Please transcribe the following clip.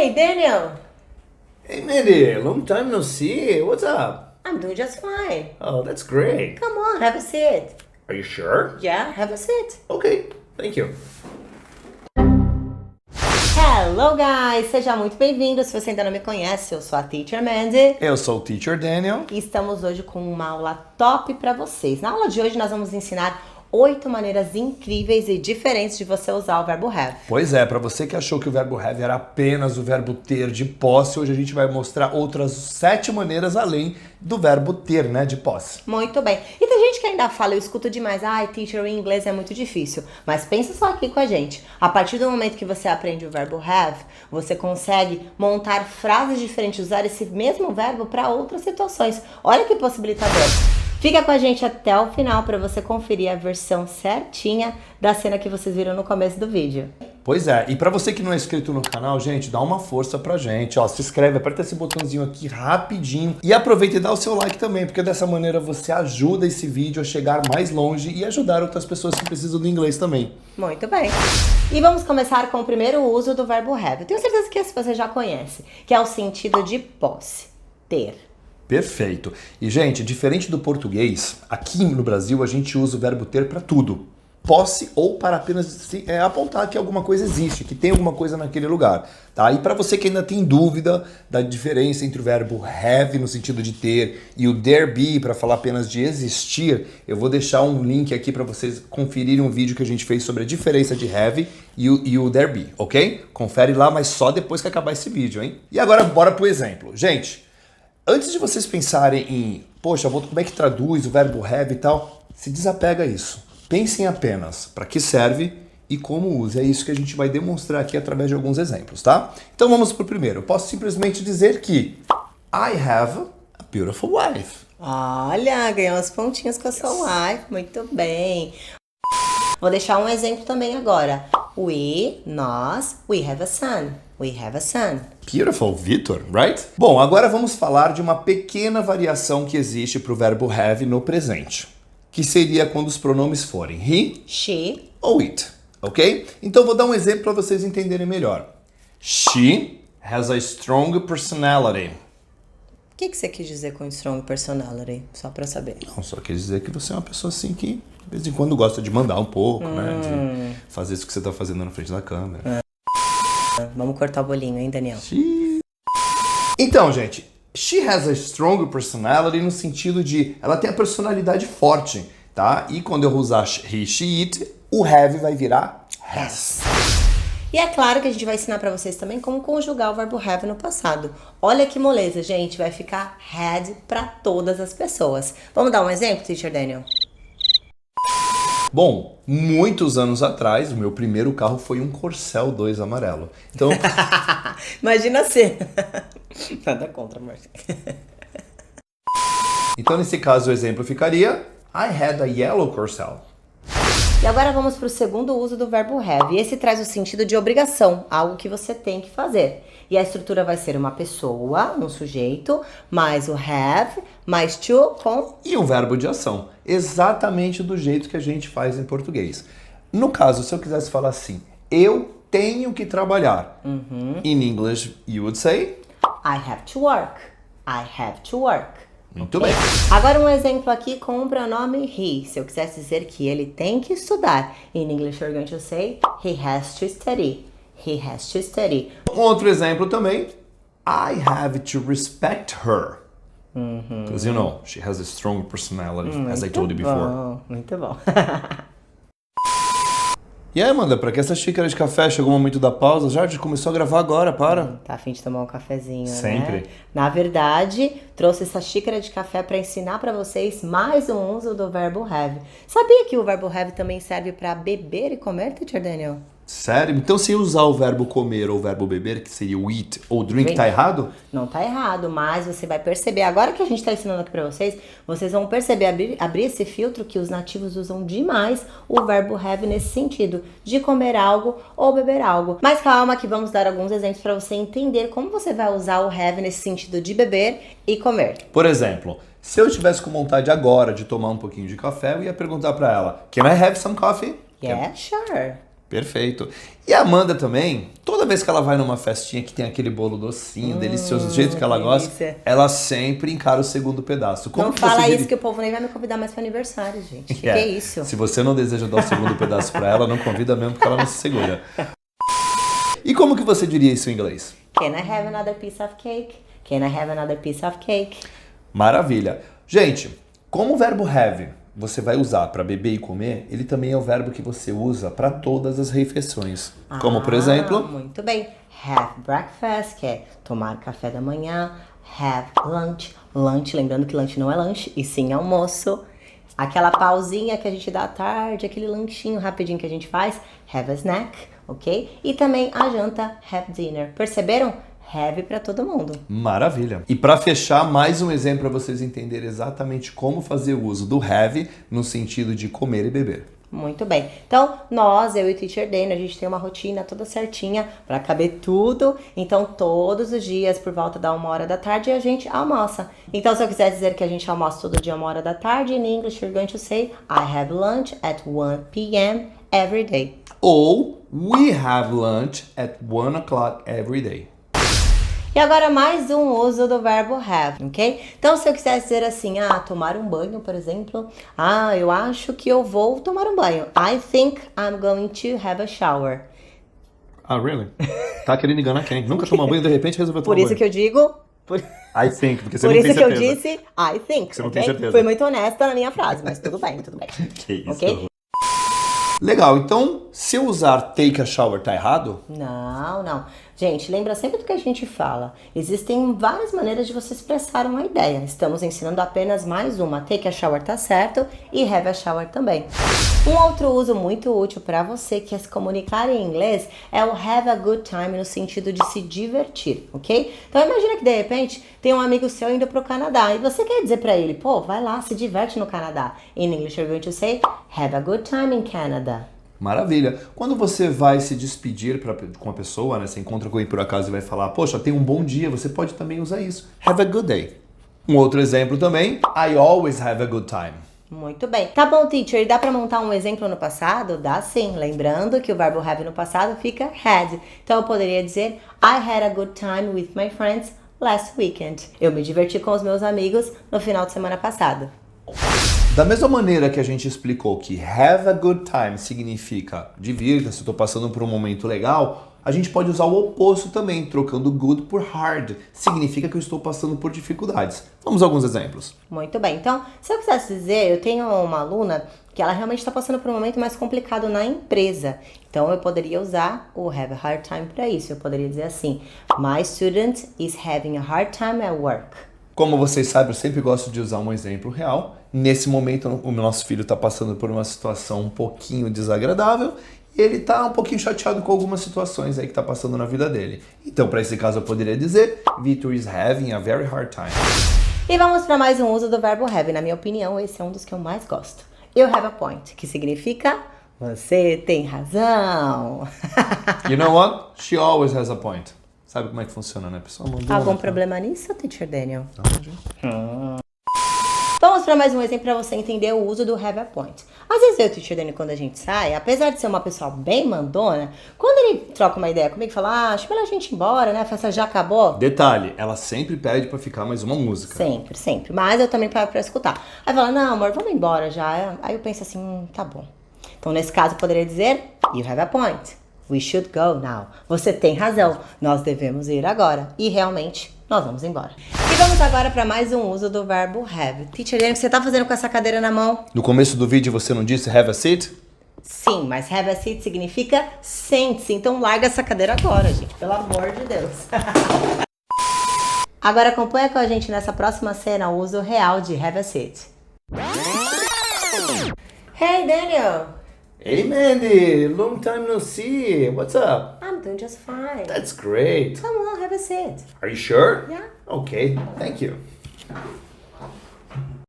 Hey, Daniel. Hey, Mandy, long time no see. What's up? I'm doing just fine. Oh, that's great. Come on, have a seat. Are you sure? Yeah, have a seat. Okay, thank you. Hello, guys! Seja muito bem-vindo. Se você ainda não me conhece, eu sou a Teacher Mandy. Eu sou o Teacher Daniel. E estamos hoje com uma aula top para vocês. Na aula de hoje, nós vamos ensinar 8 maneiras incríveis e diferentes de você usar o verbo have. Pois é, para você que achou que o verbo have era apenas o verbo ter de posse, hoje a gente vai mostrar outras 7 maneiras além do verbo ter, né, de posse. Muito bem. E tem gente que ainda fala, eu escuto demais, ai, teacher, o inglês é muito difícil. Mas pensa só aqui com a gente. A partir do momento que você aprende o verbo have, você consegue montar frases diferentes, usar esse mesmo verbo para outras situações. Olha que possibilitador. Fica com a gente até o final para você conferir a versão certinha da cena que vocês viram no começo do vídeo. Pois é, e para você que não é inscrito no canal, gente, dá uma força pra gente, ó, se inscreve, aperta esse botãozinho aqui rapidinho e aproveita e dá o seu like também, porque dessa maneira você ajuda esse vídeo a chegar mais longe e ajudar outras pessoas que precisam do inglês também. Muito bem. E vamos começar com o primeiro uso do verbo have. Eu tenho certeza que esse você já conhece, que é o sentido de posse, ter. Perfeito. E, gente, diferente do português, aqui no Brasil a gente usa o verbo ter para tudo. Posse ou para apenas apontar que alguma coisa existe, que tem alguma coisa naquele lugar. Tá? E para você que ainda tem dúvida da diferença entre o verbo have no sentido de ter e o there be para falar apenas de existir, eu vou deixar um link aqui para vocês conferirem um vídeo que a gente fez sobre a diferença de have e o there be, ok? Confere lá, mas só depois que acabar esse vídeo, hein? E agora bora pro exemplo. Gente, antes de vocês pensarem em, poxa, como é que traduz o verbo have e tal, se desapega isso. Pensem apenas para que serve e como usa. É isso que a gente vai demonstrar aqui através de alguns exemplos, tá? Então vamos pro primeiro. Eu posso simplesmente dizer que I have a beautiful wife. Olha, ganhou uns pontinhos com a sua wife. Muito bem. Vou deixar um exemplo também agora. We have a son. We have a son. Beautiful, Victor, right? Bom, agora vamos falar de uma pequena variação que existe para o verbo have no presente, que seria quando os pronomes forem he, she ou it, ok? Então vou dar um exemplo para vocês entenderem melhor. She has a strong personality. O que você quis dizer com strong personality? Só pra saber. Não, só quer dizer que você é uma pessoa assim que de vez em quando gosta de mandar um pouco, né? De fazer isso que você tá fazendo na frente da câmera. Vamos cortar o bolinho, hein, Daniel? Então, gente, she has a strong personality no sentido de ela tem a personalidade forte, tá? E quando eu usar he, she, it, o have vai virar has. E é claro que a gente vai ensinar pra vocês também como conjugar o verbo have no passado. Olha que moleza, gente, vai ficar had pra todas as pessoas. Vamos dar um exemplo, Teacher Daniel? Bom, muitos anos atrás, o meu primeiro carro foi um Corcel 2 amarelo. Então, Imagina a cena. Nada contra, Marcia. então, nesse caso, o exemplo ficaria I had a yellow Corcel. E agora vamos para o segundo uso do verbo have. E esse traz o sentido de obrigação, algo que você tem que fazer. E a estrutura vai ser uma pessoa, um sujeito, mais o have, mais to, com... E um verbo de ação, exatamente do jeito que a gente faz em português. No caso, se eu quisesse falar assim, eu tenho que trabalhar. In English, you would say... I have to work. I have to work. Muito bem. Agora um exemplo aqui com o pronome he. Se eu quisesse dizer que ele tem que estudar. In English, you're going to say he has to study. He has to study. Outro exemplo também, I have to respect her. Because you know, she has a strong personality, as I told you before. Muito bom. E aí, Amanda, pra que essa xícara de café? Chegou o momento da pausa? Já começou a gravar agora, para. Tá a fim de tomar um cafezinho, Sempre. né? Na verdade, trouxe essa xícara de café para ensinar para vocês mais um uso do verbo have. Sabia que o verbo have também serve para beber e comer, Teacher Daniel? Sério? Então se usar o verbo comer ou o verbo beber, que seria o eat ou drink, tá errado? Não tá errado, mas você vai perceber, agora que a gente tá ensinando aqui pra vocês, vocês vão perceber, abrir esse filtro que os nativos usam demais o verbo have nesse sentido, de comer algo ou beber algo. Mas calma que vamos dar alguns exemplos pra você entender como você vai usar o have nesse sentido de beber e comer. Por exemplo, se eu tivesse com vontade agora de tomar um pouquinho de café, eu ia perguntar pra ela, Can I have some coffee? Yeah, sure. Perfeito. E a Amanda também, toda vez que ela vai numa festinha que tem aquele bolo docinho, delicioso, do jeito que ela gosta, ela sempre encara o segundo pedaço. Como Não que fala você isso diria... que o povo nem vai me convidar mais para aniversário, gente. Que é isso? Se você não deseja dar o segundo pedaço pra ela, não convida mesmo porque ela não se segura. E como que você diria isso em inglês? Can I have another piece of cake? Can I have another piece of cake? Maravilha. Gente, como o verbo have você vai usar para beber e comer, ele também é o verbo que você usa para todas as refeições. Como, por exemplo... Muito bem. Have breakfast, que é tomar café da manhã. Have lunch. Lunch, lembrando que lunch não é lanche, e sim almoço. Aquela pausinha que a gente dá à tarde, aquele lanchinho rapidinho que a gente faz. Have a snack, ok? E também a janta, have dinner. Perceberam? Have para todo mundo. Maravilha. E para fechar, mais um exemplo para vocês entenderem exatamente como fazer o uso do have no sentido de comer e beber. Muito bem. Então, eu e o Teacher Daniel, a gente tem uma rotina toda certinha para caber tudo. Então, todos os dias, por volta da 1h da tarde, a gente almoça. Então, se eu quiser dizer que a gente almoça todo dia 1h da tarde, in English, you're going to say, I have lunch at 1 p.m. every day. Ou, we have lunch at 1 o'clock every day. E agora mais um uso do verbo have, ok? Então, se eu quiser dizer assim, tomar um banho, por exemplo. Eu acho que eu vou tomar um banho. I think I'm going to have a shower. Really? Tá querendo enganar quem? Nunca tomou banho, de repente resolveu tomar banho. Por isso que eu digo... I think, porque você Por não tem isso que certeza. eu disse I think, Você não tem certeza. Fui muito honesta na minha frase, mas tudo bem, tudo bem. Que isso. Ok? Legal, então se eu usar take a shower tá errado? Não. Gente, lembra sempre do que a gente fala. Existem várias maneiras de você expressar uma ideia. Estamos ensinando apenas mais uma. Take a shower tá certo e have a shower também. Um outro uso muito útil para você que quer se comunicar em inglês é o have a good time no sentido de se divertir, ok? Então imagina que de repente tem um amigo seu indo pro Canadá e você quer dizer para ele, vai lá, se diverte no Canadá. In English you're going to say, have a good time in Canada. Maravilha. Quando você vai se despedir com uma pessoa, né? Você encontra com ele por acaso e vai falar, poxa, tenha um bom dia, você pode também usar isso. Have a good day. Um outro exemplo também, I always have a good time. Muito bem. Tá bom, teacher, dá pra montar um exemplo no passado? Dá sim. Lembrando que o verbo have no passado fica had. Então eu poderia dizer, I had a good time with my friends last weekend. Eu me diverti com os meus amigos no final de semana passado. Da mesma maneira que a gente explicou que have a good time significa divirta-se, estou passando por um momento legal, a gente pode usar o oposto também, trocando good por hard. Significa que eu estou passando por dificuldades. Vamos a alguns exemplos. Muito bem. Então, se eu quisesse dizer, eu tenho uma aluna que ela realmente está passando por um momento mais complicado na empresa. Então, eu poderia usar o have a hard time para isso. Eu poderia dizer assim, my student is having a hard time at work. Como vocês sabem, eu sempre gosto de usar um exemplo real. Nesse momento, o nosso filho está passando por uma situação um pouquinho desagradável e ele está um pouquinho chateado com algumas situações aí que está passando na vida dele. Então, para esse caso, eu poderia dizer Victor is having a very hard time. E vamos para mais um uso do verbo have. Na minha opinião, esse é um dos que eu mais gosto. You have a point, que significa você tem razão. You know what? She always has a point. Sabe como é que funciona, né? A pessoa mandou Algum problema nisso, Teacher Daniel? Vamos para mais um exemplo para você entender o uso do have a point. Às vezes eu e o Teacher Daniel, quando a gente sai, apesar de ser uma pessoa bem mandona, quando ele troca uma ideia comigo e fala, acho melhor a gente ir embora, né? A festa já acabou. Detalhe, ela sempre pede para ficar mais uma música. Sempre. Mas eu também paro para escutar. Aí fala, não, amor, vamos embora já. Aí eu penso assim, tá bom. Então, nesse caso, eu poderia dizer, you have a point. We should go now. Você tem razão. Nós devemos ir agora. E realmente, nós vamos embora. E vamos agora para mais um uso do verbo have. Teacher, o que você tá fazendo com essa cadeira na mão? No começo do vídeo você não disse have a seat? Sim, mas have a seat significa sente-se. Então larga essa cadeira agora, gente. Pelo amor de Deus. Agora acompanha com a gente nessa próxima cena o uso real de have a seat. Hey, Daniel. Hey Mandy, long time no see. What's up? I'm doing just fine. That's great. Come on, have a seat. Are you sure? Yeah. Okay, thank you.